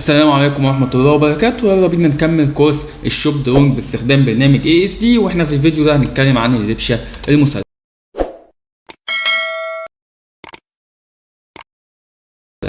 السلام عليكم ورحمة الله وبركاته. يلا بينا نكمل كورس الشوب دروينج باستخدام برنامج ASD، واحنا في الفيديو ده هنتكلم عن الربشة المسلحة.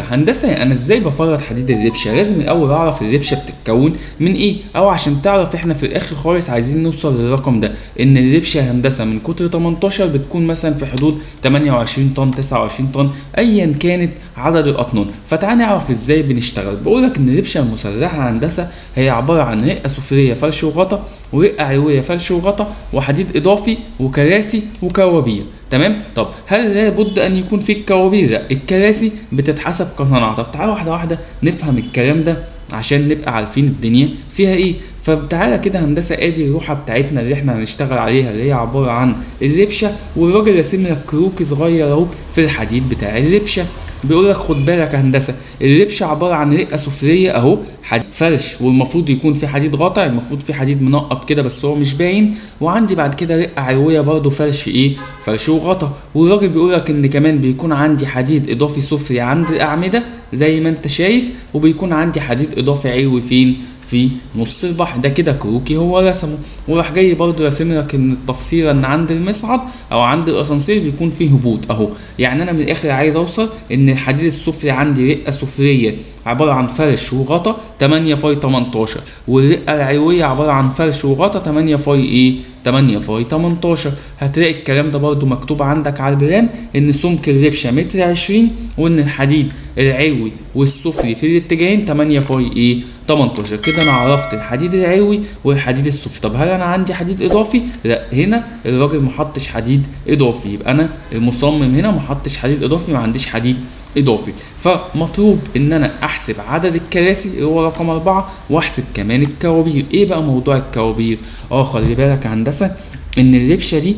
هندسة انا ازاي بفرط حديد الربشة؟ لازم الاول اعرف الربشة بتتكون من ايه، او عشان تعرف احنا في الاخر خالص عايزين نوصل للرقم ده، ان الربشة هندسة من قطر 18 بتكون مثلا في حدود 28 طن 29 طن ايا كانت عدد الاطنان. فتعال نعرف ازاي بنشتغل. بقولك ان الربشة المسلحة هندسة هي عبارة عن رقة سفلية فرش وغطا، ورقة علوية فرش وغطا، وحديد اضافي، وكراسي وكوابير. تمام. طب هل لابد ان يكون في الكوابير؟ لا، الكراسي بتتحسب كصناعه. طب تعالى واحده واحده نفهم الكلام ده عشان نبقى عارفين الدنيا فيها ايه. فتعالى كده هندسه، ادي الروحه بتاعتنا اللي احنا هنشتغل عليها، اللي هي عباره عن الربشه، والراجل راسم لك كروكي صغير اهو في الحديد بتاع الربشه. بيقول لك خد بالك يا هندسه، الربشه عباره عن رقه سفليه اهو، حديد فرش، والمفروض يكون في حديد غطا، المفروض في حديد منقط كده بس هو مش باين، وعندي بعد كده رقه علويه برضو فرش ايه، فرش وغطا. والراجل بيقول لك ان كمان بيكون عندي حديد اضافي سفلي عند الاعمده زي ما انت شايف، وبيكون عندي حديد اضافي علوي فين؟ في نص البحر. ده كده كروكي هو رسمه. وراح جاي برضه راسم لك ان التفصيله ان عند المصعد او عند الاسانسير بيكون فيه هبوط اهو. يعني انا من الاخر عايز اوصل ان الحديد السفلي عندي رقه سفليه عباره عن فرش وغطا 8 فاي 18، والرقه العلويه عباره عن فرش وغطا 8 فاي ايه، 8 فاي 18. هتلاقي الكلام ده برضو مكتوب عندك على البلان، ان سمك الربشه متر 20، وان الحديد العلوي والسفلي في الاتجاهين 8 فاي ايه، 18. كده انا عرفت الحديد العلوي والحديد السفلي. طب هل انا عندي حديد اضافي؟ لا، هنا الراجل محطش حديد اضافي، يبقى انا المصمم هنا محطش حديد اضافي، ما عنديش حديد اضافي. فمطلوب ان انا احسب عدد الكراسي اللي هو رقم 4، واحسب كمان الكوابير. ايه بقى موضوع الكوابير؟ خلي بالك يا هندسه ان الربشه دي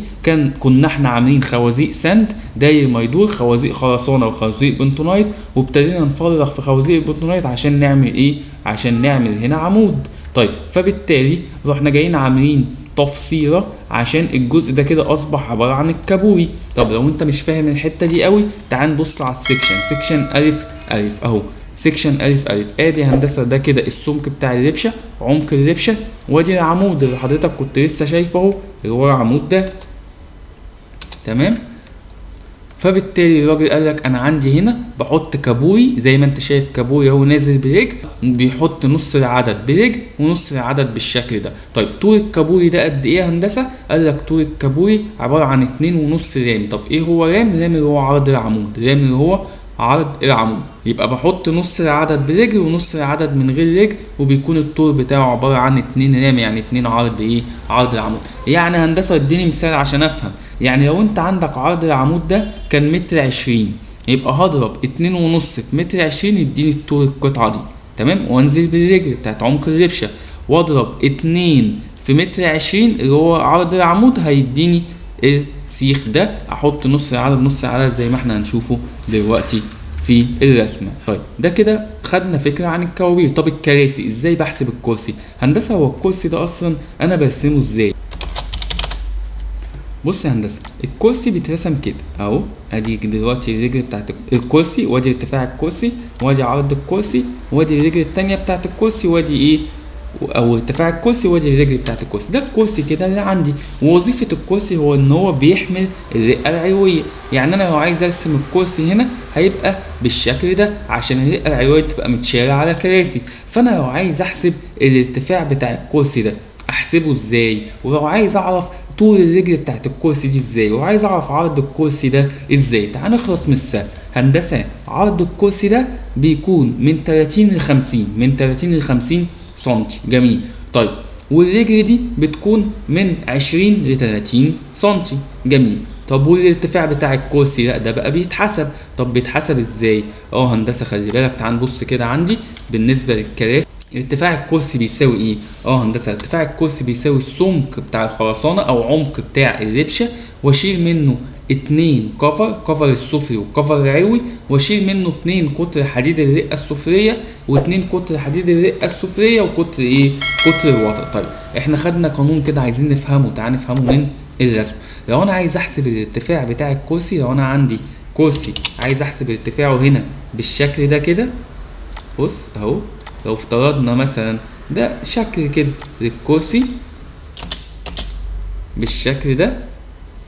كنا احنا عاملين خوازيق سند داير ما يدور، خوازيق خرسانه وخوازيق بنتونايت، وابتدينا نفرغ في خوازيق البنتونايت عشان نعمل ايه؟ عشان نعمل هنا عمود. طيب فبالتالي رحنا جايين عاملين تفصيله عشان الجزء ده كده اصبح عباره عن الكابوري. طب لو انت مش فاهم الحته دي قوي، تعال نبص على السكشن. سكشن الف الف اهو، سكشن الف الف. ادي هندسه ده كده السمك بتاع الربشه، عمق الربشه، وادي العمود اللي حضرتك كنت لسه شايفه اهو، اللي هو العمود ده. تمام. فبالتالي الراجل قال لك انا عندي هنا بحط كابوري زي ما انت شايف، كابوري اهو نازل برجل، بيحط نص العدد برجل ونص العدد بالشكل ده. طيب طول الكابوري ده قد ايه يا هندسه؟ قال لك طول الكابوري عباره عن 2.5 رام. طب ايه هو رام؟ رام اللي هو عرض العمود، رام اللي هو عرض العمود. يبقى بحط نص العدد برجل ونص العدد من غير رجل، وبيكون الطول بتاعه عباره عن 2 رام، يعني 2 عرض ايه، عرض العمود. يعني هندسه اديني مثال عشان افهم. يعني لو انت عندك عرض العمود ده كان متر 20، يبقى هضرب 2.5 في متر 20 يديني طول القطعه دي. تمام. وانزل بالرجل بتاعت عمق الربشه، واضرب 2 في متر 20 اللي هو عرض العمود هيديني السيخ ده. احط نص العدد نص العدد زي ما احنا هنشوفه دلوقتي في الرسمه. طيب ده كده خدنا فكره عن الكوابير. طب الكراسي ازاي بحسب الكرسي؟ هندسه هو الكرسي ده اصلا انا برسمه ازاي؟ بص يا هندسه، الكرسي بيترسم كده اهو. ادي دلوقتي الرجل بتاعت الكرسي، وادي ارتفاع الكرسي، وادي عرض الكرسي، وادي الرجل التانية بتاعت الكرسي، وادي ايه، او ارتفاع الكرسي، وادي الرجل بتاعت الكرسي. ده الكرسي كده اللي عندي. ووظيفه الكرسي هو ان هو بيحمل الرقه العلويه. يعني انا لو عايز ارسم الكرسي هنا هيبقى بالشكل ده عشان الرقه العلويه تبقى متشاله على كراسي. فانا لو عايز احسب الارتفاع بتاع الكرسي ده احسبه ازاي؟ ولو عايز اعرف طول الرجل بتاعت الكرسي دي ازاي؟ وعايز اعرف عرض الكرسي ده ازاي؟ تعال نخلص من السهل. هندسه عرض الكرسي ده بيكون من 30 ل 50، من 30 ل 50 سنتي. جميل. طيب والرجل دي بتكون من 20 ل 30 سنتي. جميل. طب والارتفاع بتاع الكرسي لا ده بقى بيتحسب. طب بيتحسب ازاي؟ هندسه خلي بالك، تعال نبص كده عندي بالنسبه للكراسي. ارتفاع الكرسي بيساوي ايه؟ هندسه ارتفاع الكرسي بيساوي السمك بتاع الخرسانه او عمق بتاع الربشه، واشيل منه 2 كفر السفلي والكفر العلوي، واشيل منه 2 قطر حديد الرقه السفليه، و2 قطر حديد الرقه السفليه، وقطر ايه؟ قطر الوتر. طيب احنا خدنا قانون كده عايزين نفهمه، تعال نفهمه من الرسم. لو انا عايز احسب الارتفاع بتاع الكرسي، لو انا عندي كرسي عايز احسب ارتفاعه هنا بالشكل ده كده، بص اهو لو افترضنا مثلا ده شكل كده للكرسي بالشكل ده،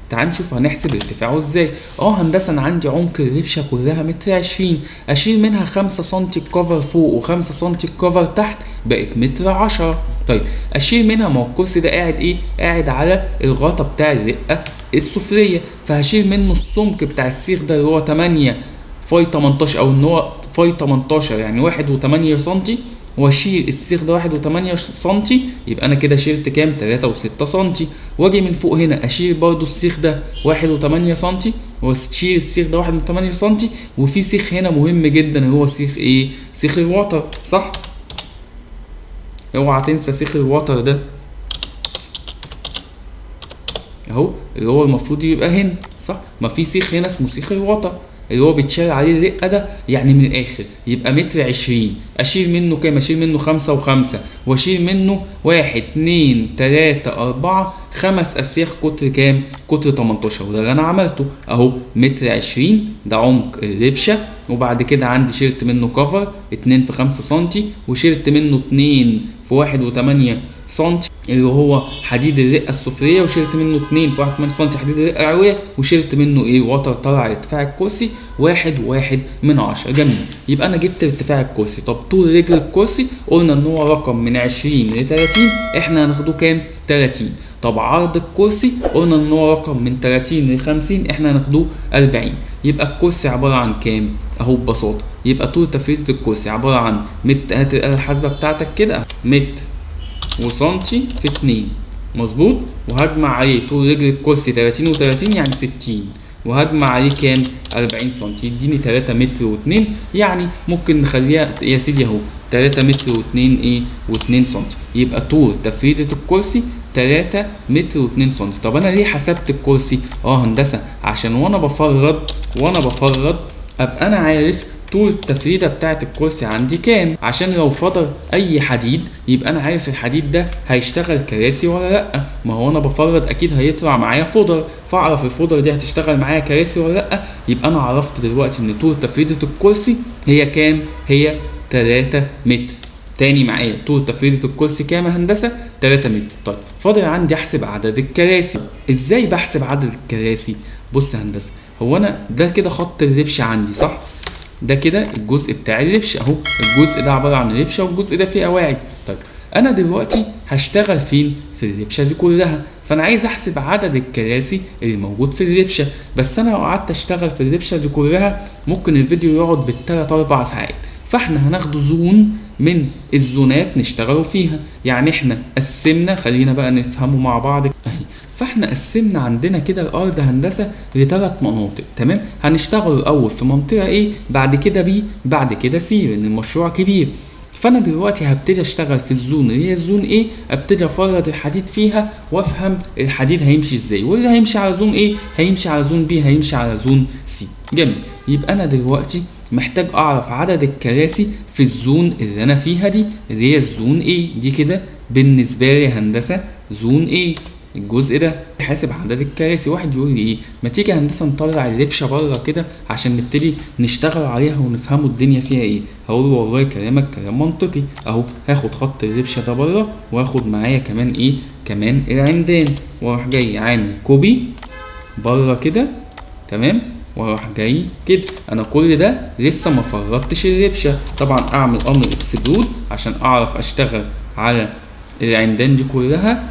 تعال نشوف هنحسب ارتفاعه ازاي. هندسه انا عندي عمق الربشه كلها متر 20، اشيل منها 5 سم كفر فوق و5 سم كفر تحت، بقت متر 10. طيب اشيل منها، ما هو الكرسي ده قاعد ايه؟ قاعد على الغطا بتاع الرقه السفليه، فهشيل منه السمك بتاع السيخ ده اللي هو 8 فاي 18، او ان هو فاي 18 يعني 1.8 سم، واشيل السيخ ده 1.8 سم، يبقى انا كده شلت كام؟ 3.6 سم. واجي من فوق هنا اشيل برضو السيخ ده 1.8 سم، واشيل السيخ ده 1.8 سم، وفي سيخ هنا مهم جدا اللي هو سيخ ايه؟ سيخ الوتر، صح؟ اوعى تنسى سيخ الوتر ده اهو، اللي هو المفروض يبقى هنا، صح؟ ما في سيخ هنا اسمه سيخ الوتر اللي هو بيتشال عليه الرقه ده. يعني من الاخر يبقى متر 20، اشيل منه كام؟ اشيل منه 5 و5، واشيل منه 1 2 3 4 5 اسياخ قطر كام؟ قطر 18. وده اللي انا عملته اهو، متر 20 ده عمق الربشه. وبعد كده عندي شلت منه كفر 2 في 5 سم، وشلت منه 2 في 1.8 سم اللي هو حديد الرقه السفليه، وشلت منه 2 في 1.8 سم حديد الرقه العلويه، وشلت منه ايه؟ وتر طلع ارتفاع الكرسي 1.1. جميل، يبقى انا جبت ارتفاع الكرسي. طب طول رجل الكرسي قلنا ان هو رقم من 20 ل 30، احنا هناخده كام؟ 30. طب عرض الكرسي قلنا ان هو رقم من 30 ل 50، احنا هناخده 40. يبقى الكرسي عباره عن كام؟ اهو ببساطه، يبقى طول تفريده الكرسي عباره عن متر، هات الآلة الحاسبة بتاعتك كده، متر وسنتي في 2، مظبوط. وهجمع عليه طول رجل الكرسي 30 و30 يعني 60، وهجمع عليه كام؟ 40 سم، يديني 3 متر و2. يعني ممكن نخليها يا سيدي اهو 3 متر و2 ايه؟ و2 سم. يبقى طول تفريدة الكرسي 3 متر و2 سم. طب انا ليه حسبت الكرسي؟ هندسة عشان وانا بفرد ابقى انا عارف طول التفريده بتاعه الكرسي عندي كام، عشان لو فضل اي حديد يبقى انا عارف الحديد ده هيشتغل كراسي ولا لا. ما هو انا بفرد اكيد هيطلع معايا فودر، فاعرف الفودر دي هتشتغل معايا كراسي ولا لا. يبقى انا عرفت دلوقتي ان طول تفريده الكرسي هي كام؟ هي 3 متر. تاني معايا، طول تفريده الكرسي كام يا هندسه؟ 3 متر. طيب فاضل عندي احسب عدد الكراسي. ازاي بحسب عدد الكراسي؟ بص يا هندسه، هو انا ده كده خط الربشه عندي، صح؟ ده كده الجزء بتاع الربشه اهو، الجزء ده عباره عن ربشه والجزء ده فيه قواعد. طيب انا دلوقتي هشتغل فين؟ في الربشه دي كلها، فانا عايز احسب عدد الكراسي اللي موجود في الربشه. بس انا لو قعدت اشتغل في الربشه دي كلها ممكن الفيديو يقعد بالثلاث 4 ساعات، فاحنا هناخده زون من الزونات نشتغلوا فيها. يعني احنا قسمنا، خلينا بقى نفهمه مع بعض اهي، فاحنا قسمنا عندنا كده الارض هندسه لثلاث مناطق، تمام؟ هنشتغل الاول في منطقه ايه، بعد كده بي، بعد كده سي، لان المشروع كبير. فانا دلوقتي هبتدي اشتغل في الزون اللي هي الزون ايه، ابتدي افرد الحديد فيها وافهم الحديد هيمشي ازاي، واللي هيمشي على زون ايه هيمشي على زون بي، هيمشي على زون سي. جميل، يبقى انا دلوقتي محتاج اعرف عدد الكراسي في الزون اللي انا فيها دي اللي هي الزون ايه دي. كده بالنسبه لي هندسه زون ايه الجزء ده حاسب عدد الكراسي. واحد يقول لي ايه، ما تيجي هندسه نطلع الربشه بره كده عشان نبتدي نشتغل عليها ونفهموا الدنيا فيها ايه. هقول له والله كلامك كلام منطقي اهو، هاخد خط الربشه ده بره واخد معايا كمان ايه، كمان العمدان، واروح جاي عامل كوبي بره كده، تمام، واروح جاي كده. انا كل ده لسه ما فردتش الربشه، طبعا اعمل امر اكسبلود عشان اعرف اشتغل على العمدان دي كلها.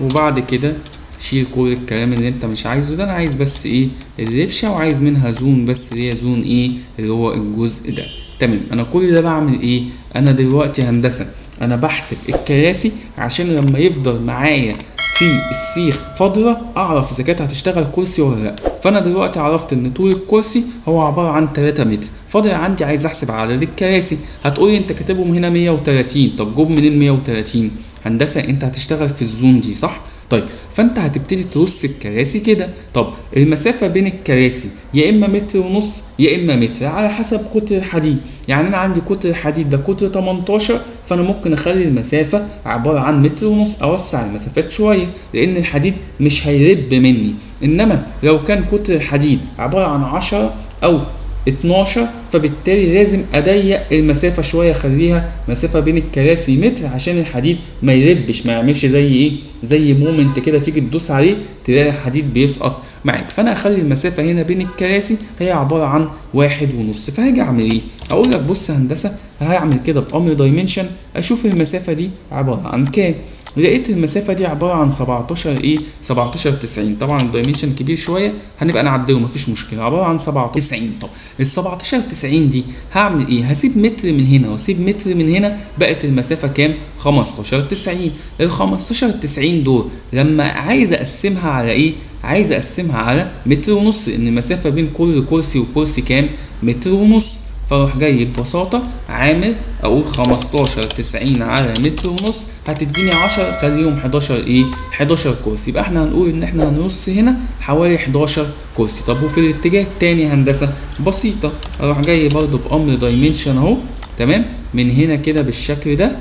وبعد كده شيل كل الكلام اللي انت مش عايزه ده، انا عايز بس ايه الربشه، وعايز منها زون بس اللي هي زون ايه اللي هو الجزء ده، تمام. انا كل ده بعمل ايه؟ انا دلوقتي هندسه انا بحسب الكراسي عشان لما يفضل معايا في السيخ فتره اعرف اذا كانت هتشتغل كرسي ولا لا. فانا دلوقتي عرفت ان طول الكرسي هو عباره عن 3 متر، فاضل عندي عايز احسب عدد الكراسي. هتقولي انت كاتبهم هنا 130، طب جوب منين 130 هندسه؟ انت هتشتغل في الزون دي صح؟ طيب فانت هتبتدي ترص الكراسي كده. طب المسافه بين الكراسي يا اما متر ونص يا اما متر على حسب قطر الحديد. يعني انا عندي قطر الحديد ده قطر 18، فانا ممكن اخلي المسافه عباره عن متر ونص، اوسع المسافات شويه لان الحديد مش هيرب مني. انما لو كان قطر الحديد عباره عن 10 او 12، فبالتالي لازم اضيق المسافه شويه، اخليها مسافه بين الكراسي متر عشان الحديد ما يربش، ما يعملش زي ايه، زي مومنت كده تيجي تدوس عليه تلاقي الحديد بيسقط معاك. فانا اخلي المسافه هنا بين الكراسي هي عباره عن 1.5. فهاجي اعمل ايه؟ اقول لك بص يا هندسه، هعمل كده بامر دايمنشن اشوف المسافه دي عباره عن كام. لقيت المسافه دي عباره عن 17 ايه، 17.90. طبعا الدايمنشن كبير شويه هنبقى نعدله مفيش مشكله، عباره عن 17.90. طب ال 17.90 دي هعمل ايه؟ هسيب متر من هنا واسيب متر من هنا، بقت المسافه كام؟ 15.90. ال 15.90 دول لما عايز اقسمها على ايه؟ عايز اقسمها على متر ونص، لان المسافه بين كل كرسي وكرسي كام؟ متر ونص. فاروح جاي ببساطه عامل اقول 15.90 على متر ونص هتديني 10، خليهم 11 ايه؟ 11 كرسي. يبقى احنا هنقول ان احنا هنرص هنا حوالي 11 كرسي. طب وفي الاتجاه التاني هندسه بسيطه، اروح جاي برضو بامر دايمنشن اهو، تمام، من هنا كده بالشكل ده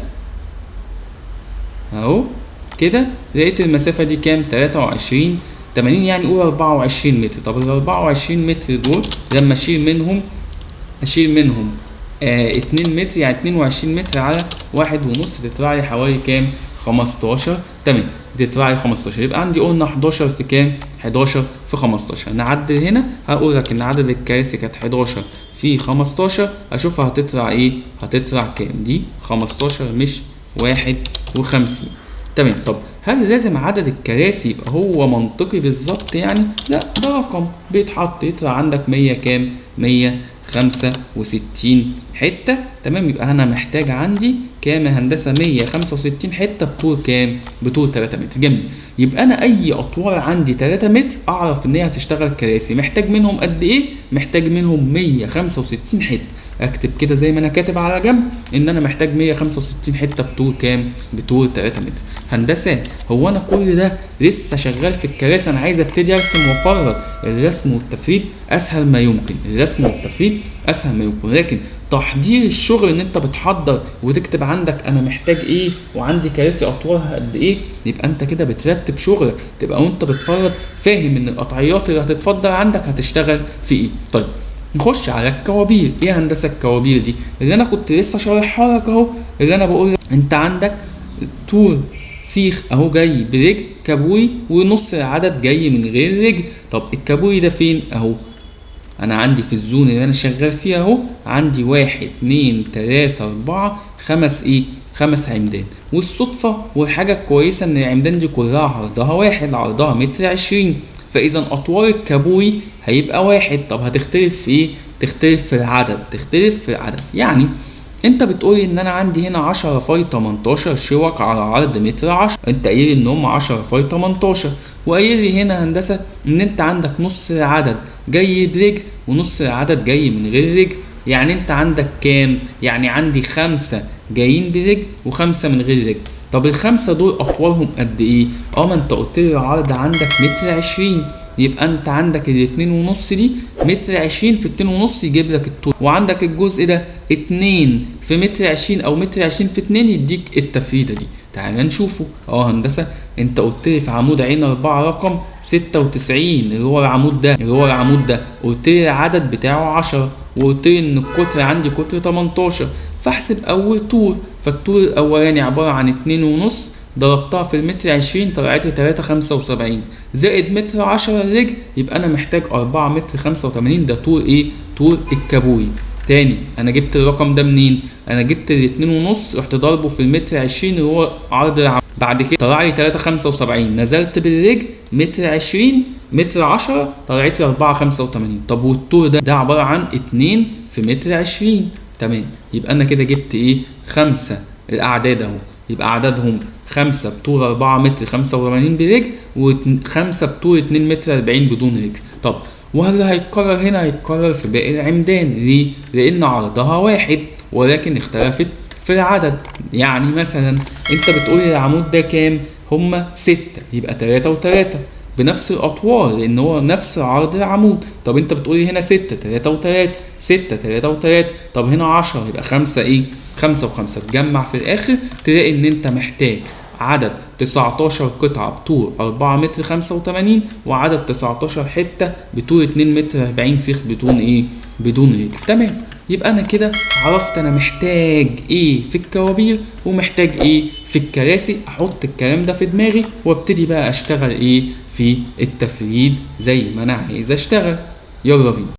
اهو كده. لقيت المسافه دي كام؟ 23.80، يعني قول 24 متر. طب ال 24 متر دول لما اشيل منهم 2 متر، يعني 22 متر على 1.5 تطلع لي حوالي كام؟ 15. تمام، تطلع لي 15. يبقى عندي قلنا 11 في كام؟ 11 في 15. نعدل هنا هقول لك ان عدد الكراسي كانت 11 في 15، اشوفها هتطلع ايه؟ هتطلع كام؟ دي 15 مش 51. تمام. طب هل لازم عدد الكراسي يبقى هو منطقي بالظبط يعني؟ لا، ده رقم بيتحط يطلع عندك 100 كام؟ 165 حته. تمام، يبقى انا محتاج عندي كام يا هندسه؟ 165 حته بطول كام؟ بطول 3 متر. جميل. يبقى انا اي اطوال عندي 3 متر اعرف ان هي هتشتغل كراسي، محتاج منهم قد ايه؟ محتاج منهم 165 حته. اكتب كده زي ما انا كاتب على جنب ان انا محتاج 165 حته بطول كام؟ بطول 3 متر. هندسه هو انا كل ده لسه شغال في الكراسي؟ انا عايز ابتدي ارسم وافرط. الرسم والتفريد اسهل ما يمكن، الرسم والتفريد اسهل ما يمكن، لكن تحضير الشغل ان انت بتحضر وتكتب عندك انا محتاج ايه وعندي كراسي اطوالها قد ايه، يبقى انت كده بترتب شغلك، تبقى وانت بتفرض فاهم ان القطعيات اللي هتتفضل عندك هتشتغل في ايه. طيب نخش على الكوابير. ايه هندسه الكوابير دي؟ اللي انا كنت لسه شارحها لك اهو، اللي انا بقول انت عندك طول سيخ اهو جاي برجل كابوي ونص العدد جاي من غير رجل. طب الكابوي ده فين؟ اهو انا عندي في الزون اللي انا شغال فيها اهو، عندي 1 2 3 4 5 عمدان. والصدفه والحاجه الكويسه ان العمدان دي كلها عرضها واحد، عرضها متر 20، فاذا اطوال الكابوي هيبقى واحد. طب هتختلف في ايه؟ تختلف في العدد، يعني انت بتقولي ان انا عندي هنا 10 في 18 شوك على عرض متر 10، انت قايل ان هم 10 في 18، وقايل لي هنا هندسه ان انت عندك نص العدد جاي برجل ونص العدد جاي من غير رجل. يعني انت عندك كام؟ يعني عندي 5 جايين برجل و5 من غير رجل. طب ال5 دول اطوالهم قد ايه؟ ما انت قلت لي العرض عندك متر 20، يبقى انت عندك الاتنين ونص دي متر 20 في 2 ونص يجيب لك الطول، وعندك الجزء ده 2 في متر 20 او متر 20 في 2 يديك التفريده دي. تعال نشوفه. هندسه انت قلت لي في عمود عين 4 رقم 96 اللي هو العمود ده قلت لي العدد بتاعه 10، وقلت لي ان القطر عندي قطر 18، فاحسب اول طول. فالطول الاولاني عباره عن 2 ونص ضربتها في المتر 20 طلعت لي 3.75 زائد متر 10 الرجل، يبقى انا محتاج 4 متر 85. ده طول ايه؟ طول الكابوي. تاني انا جبت الرقم ده منين؟ انا جبت الاتنين ونص رحت ضربه في المتر 20 اللي هو عرض العمود، بعد كده طلع لي 3.75 نزلت بالرجل متر 20 متر 10 طلعت لي 4.85. طب والطول ده عباره عن 2 في متر 20. تمام، يبقى انا كده جبت ايه؟ 5 الاعداد اهو، يبقى عددهم 5 بطول 4 متر 85 برجل، و5 بطول 2 متر 40 بدون رجل. طب وهل هيتكرر هنا؟ هيتكرر في باقي العمدان. ليه؟ لان عرضها واحد ولكن اختلفت في العدد. يعني مثلا انت بتقولي العمود ده كام؟ هما 6، يبقى 3 و3 بنفس الاطوال لان هو نفس عرض العمود. طب انت بتقولي هنا 6 3 و3 6 3 و3، طب هنا 10 يبقى 5 5 و5 تجمع في الاخر تلاقي ان انت محتاج عدد 19 قطعة بطول 4 متر 85 وعدد 19 حتة بطول 2 متر 40 سيخ بدون رجل. تمام، يبقى انا كده عرفت انا محتاج ايه في الكوابير ومحتاج ايه في الكراسي. احط الكلام ده في دماغي وابتدي بقى اشتغل ايه في التفريد زي ما انا عايز اشتغل. يلا بينا.